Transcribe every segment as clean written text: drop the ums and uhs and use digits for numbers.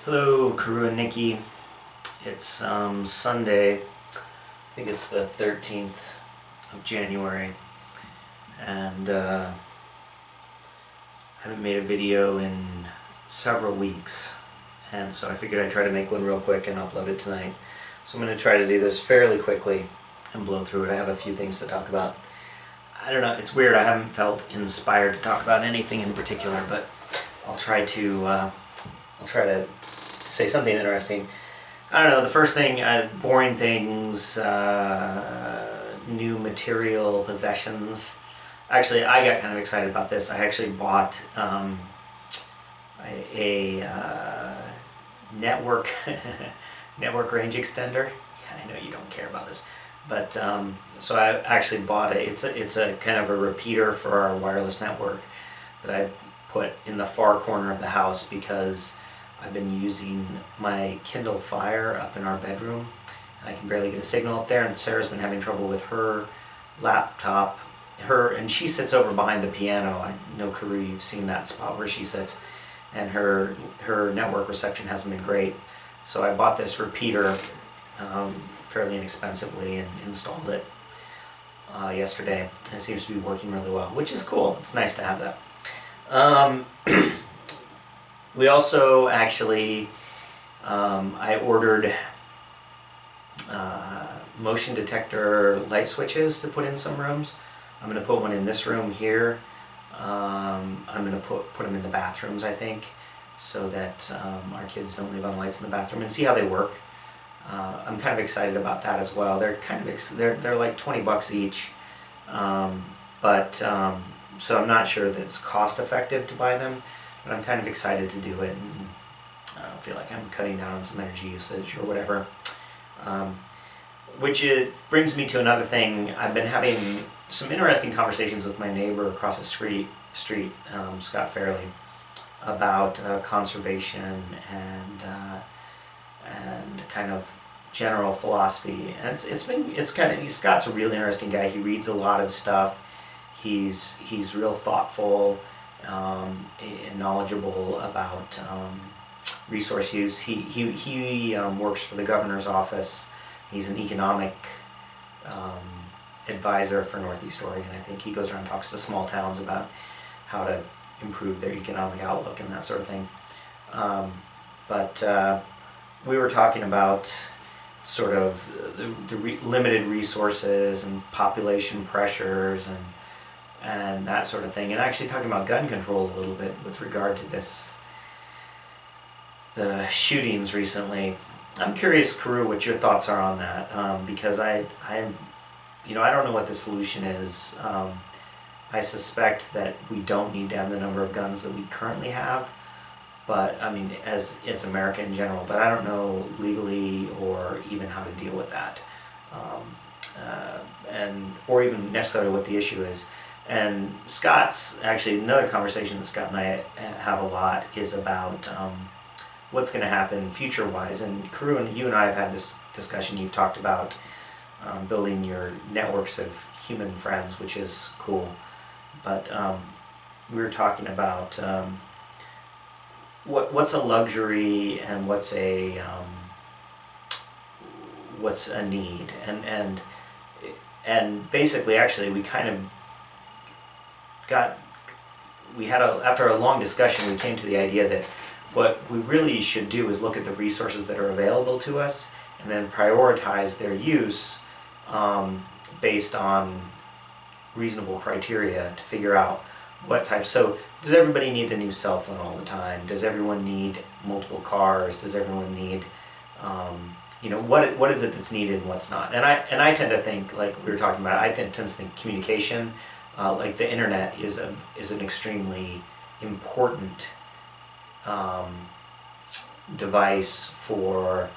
Hello, Karu and Nikki. It's Sunday. I think it's the 13th of January, and I haven't made a video in several weeks, and so I figured I'd try to make one real quick and upload it tonight. So I'm going to try to do this fairly quickly and blow through it. I have a few things to talk about. I don't know, it's weird, I haven't felt inspired to talk about anything in particular, but I'll try to say something interesting. I don't know, the first thing, boring things, new material possessions. Actually, I got kind of excited about this. I actually bought a network network range extender. Yeah, I know you don't care about this, but so I actually bought it. It's a kind of a repeater for our wireless network that I put in the far corner of the house because I've been using my Kindle Fire up in our bedroom, and I can barely get a signal up there, and Sarah's been having trouble with her laptop. And she sits over behind the piano. I know, Karu, you've seen that spot where she sits, and her network reception hasn't been great. So I bought this repeater fairly inexpensively and installed it yesterday, and it seems to be working really well, which is cool. It's nice to have that. We also actually, I ordered motion detector light switches to put in some rooms. I'm going to put one in this room here. I'm going to put them in the bathrooms, I think, so that our kids don't leave on lights in the bathroom, and see how they work. I'm kind of excited about that as well. They're kind of they're like $20 each, so I'm not sure that it's cost effective to buy them. But I'm kind of excited to do it, and I don't feel like I'm cutting down on some energy usage or whatever. Which brings me to another thing. I've been having some interesting conversations with my neighbor across the street, Scott Fairley, about conservation and kind of general philosophy. And Scott's a really interesting guy. He reads a lot of stuff. He's real thoughtful. And knowledgeable about resource use. He works for the governor's office. He's an economic advisor for Northeast Oregon. I think he goes around and talks to small towns about how to improve their economic outlook and that sort of thing. But we were talking about sort of the limited resources and population pressures and that sort of thing, and actually talking about gun control a little bit with regard to the shootings recently. I'm curious, Karu, what your thoughts are on that, because I don't know what the solution is. I suspect that we don't need to have the number of guns that we currently have, but I mean, as America in general, but I don't know legally or even how to deal with that, or even necessarily what the issue is. And Scott's, actually another conversation that Scott and I have a lot is about what's going to happen future-wise. And Karu, and you and I have had this discussion. You've talked about building your networks of human friends, which is cool. But we were talking about what's a luxury and what's a need. And basically, actually, we kind of after a long discussion, we came to the idea that what we really should do is look at the resources that are available to us and then prioritize their use based on reasonable criteria to figure out what type. So does everybody need a new cell phone all the time? Does everyone need multiple cars? Does everyone need what is it that's needed and what's not? And I tend to think, like we were talking about, I tend to think communication, like the internet, is an extremely important device for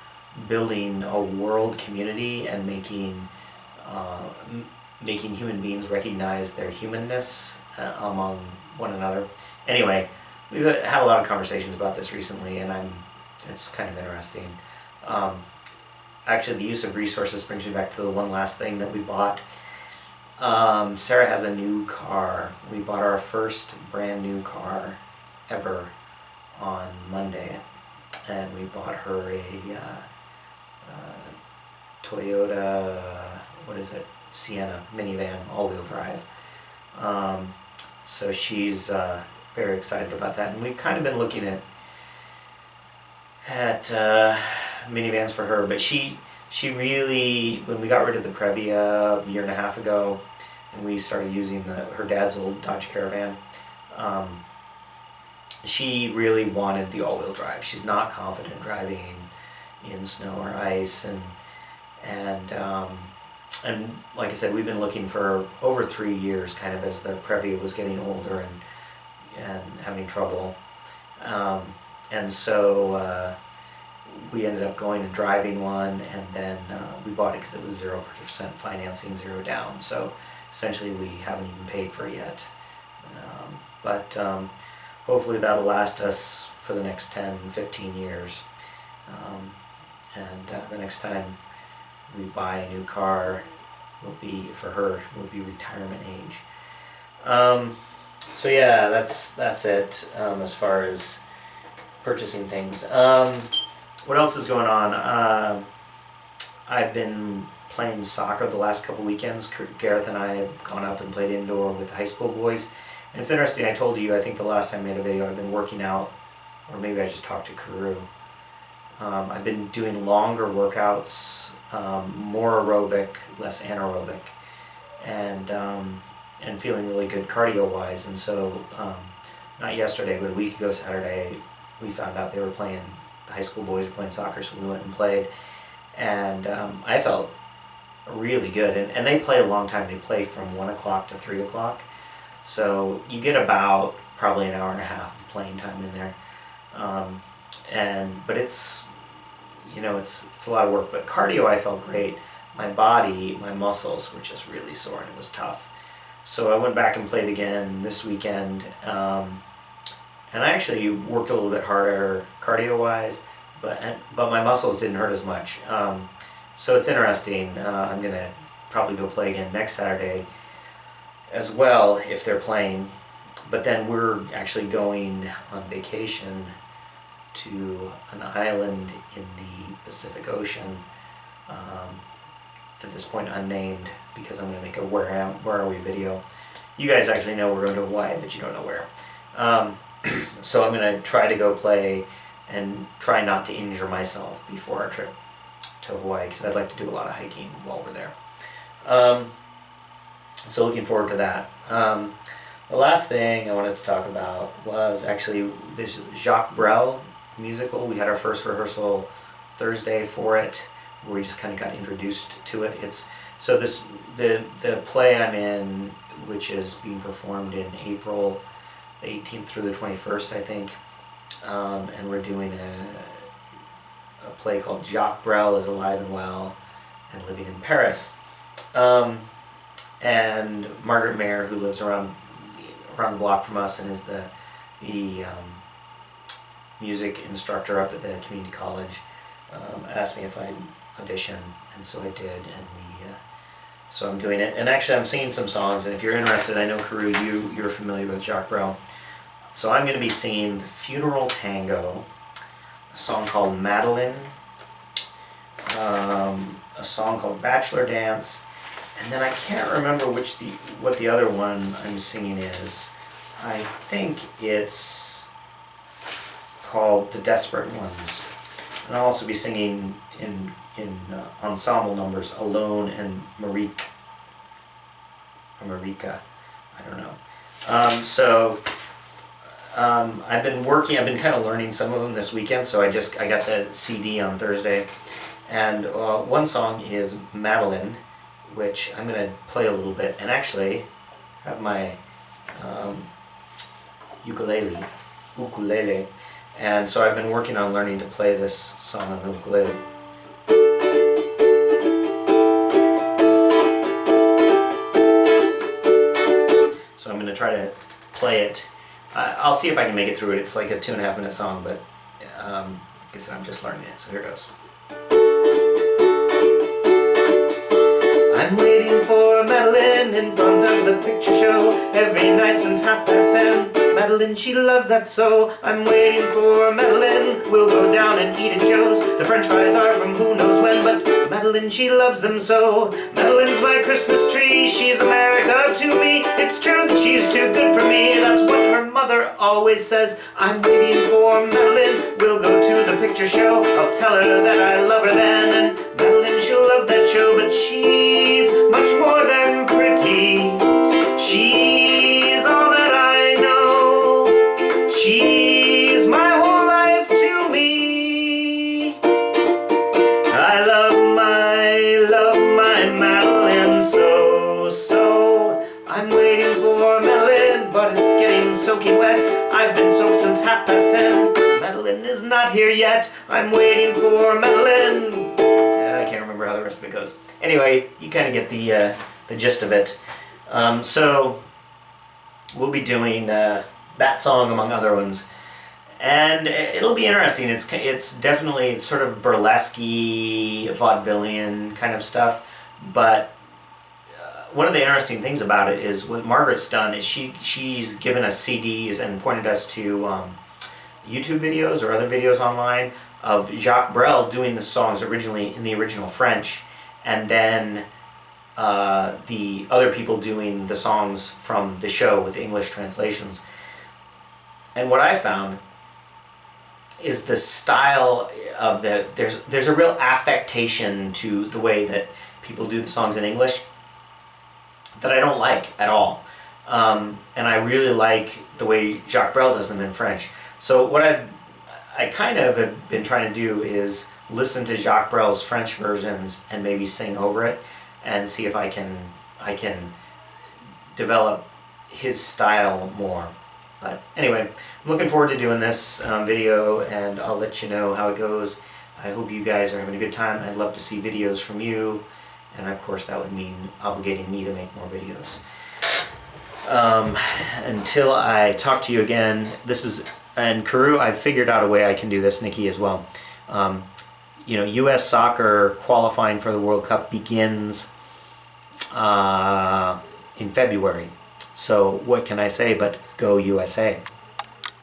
building a world community and making human beings recognize their humanness among one another. Anyway, we've had a lot of conversations about this recently, and it's kind of interesting. Actually, the use of resources brings me back to the one last thing that we bought. Sarah has a new car. We bought our first brand new car ever on Monday, and we bought her a Toyota, what is it, Sienna minivan, all-wheel drive. So she's very excited about that, and we've kind of been looking at minivans for her, but she really, when we got rid of the Previa a year and a half ago, and we started using her dad's old Dodge Caravan, she really wanted the all-wheel drive. She's not confident driving in snow or ice, and like I said, we've been looking for over 3 years, kind of as the Previa was getting older and having trouble, and so we ended up going and driving one, and then we bought it because it was 0% financing, 0 down. So essentially, we haven't even paid for it yet, but hopefully that'll last us for the next 10-15 years, and the next time we buy a new car will be, for her, will be retirement age. So yeah, that's it as far as purchasing things. What else is going on? I've been playing soccer the last couple weekends. Gareth and I have gone up and played indoor with high school boys. And it's interesting, I told you, I think the last time I made a video, I've been working out, or maybe I just talked to Karu. I've been doing longer workouts, more aerobic, less anaerobic, and feeling really good cardio-wise. And so, not yesterday, but a week ago Saturday, we found out they were playing, the high school boys were playing soccer, so we went and played. And I felt really good. And they play a long time. They play from 1 o'clock to 3 o'clock. So you get about probably an hour and a half of playing time in there. But it's, you know, it's a lot of work. But cardio, I felt great. My body, my muscles were just really sore, and it was tough. So I went back and played again this weekend. And I actually worked a little bit harder cardio-wise, but my muscles didn't hurt as much. So it's interesting. I'm going to probably go play again next Saturday as well if they're playing. But then we're actually going on vacation to an island in the Pacific Ocean, at this point unnamed, because I'm going to make a where are we video. You guys actually know we're going to Hawaii, but you don't know where. So I'm going to try to go play and try not to injure myself before our trip to Hawaii, because I'd like to do a lot of hiking while we're there. So looking forward to that. The last thing I wanted to talk about was actually this Jacques Brel musical. We had our first rehearsal Thursday for it, where we just kind of got introduced to it. The play I'm in, which is being performed in April 18th through the 21st, I think, and we're doing a play called Jacques Brel is Alive and Well and Living in Paris. And Margaret Mayer, who lives around the block from us and is the music instructor up at the community college, asked me if I'd audition, and so I did, and so I'm doing it. And actually I'm singing some songs, and if you're interested, I know Karu, you're familiar with Jacques Brel. So I'm going to be singing the Funeral Tango, a song called Madeline, a song called Bachelor Dance, and then I can't remember what the other one I'm singing is. I think it's called The Desperate Ones. And I'll also be singing in ensemble numbers, Alone and Marika, I don't know. I've been kind of learning some of them this weekend, so I got the CD on Thursday, and one song is Madeline, which I'm going to play a little bit, and actually have my ukulele, and so I've been working on learning to play this song on the ukulele. So I'm going to try to play it. I'll see if I can make it through it. It's like a 2.5 minute song, but like I said, I'm just learning it, so here it goes. I'm waiting for Madeline in front of the picture show every night since 10:30. Madeline, she loves that so. I'm waiting for Madeline. We'll go down and eat at Joe's. The french fries are from who knows when, but Madeline, she loves them so. Madeline's my Christmas tree. She's America to me. It's true that she's too good for me. That's what her mother always says. I'm waiting for Madeline. We'll go to the picture show. I'll tell her that I love her then. And Madeline, she'll love that show. But she's much more than pretty. She's all that I know. She's my whole life to me. I love my Madeline so. I'm waiting for Madeline, but it's getting soaking wet. I've been soaked since 10:30. Madeline is not here yet. I'm waiting for Madeline. I can't remember how the rest of it goes. Anyway, you kind of get the gist of it. So we'll be doing that song among other ones, and it'll be interesting. It's definitely sort of burlesque-y, vaudevillian kind of stuff, but one of the interesting things about it is what Margaret's done is she's given us CDs and pointed us to YouTube videos or other videos online of Jacques Brel doing the songs originally in the original French, and then the other people doing the songs from the show with the English translations. And what I found is the style of there's a real affectation to the way that people do the songs in English that I don't like at all. And I really like the way Jacques Brel does them in French. So what I kind of have been trying to do is listen to Jacques Brel's French versions and maybe sing over it, and see if I can develop his style more. But anyway, I'm looking forward to doing this video, and I'll let you know how it goes. I hope you guys are having a good time. I'd love to see videos from you, and of course that would mean obligating me to make more videos. Until I talk to you again, and Carew, I've figured out a way I can do this, Nikki as well. U.S. soccer qualifying for the World Cup begins in February. So what can I say but go USA?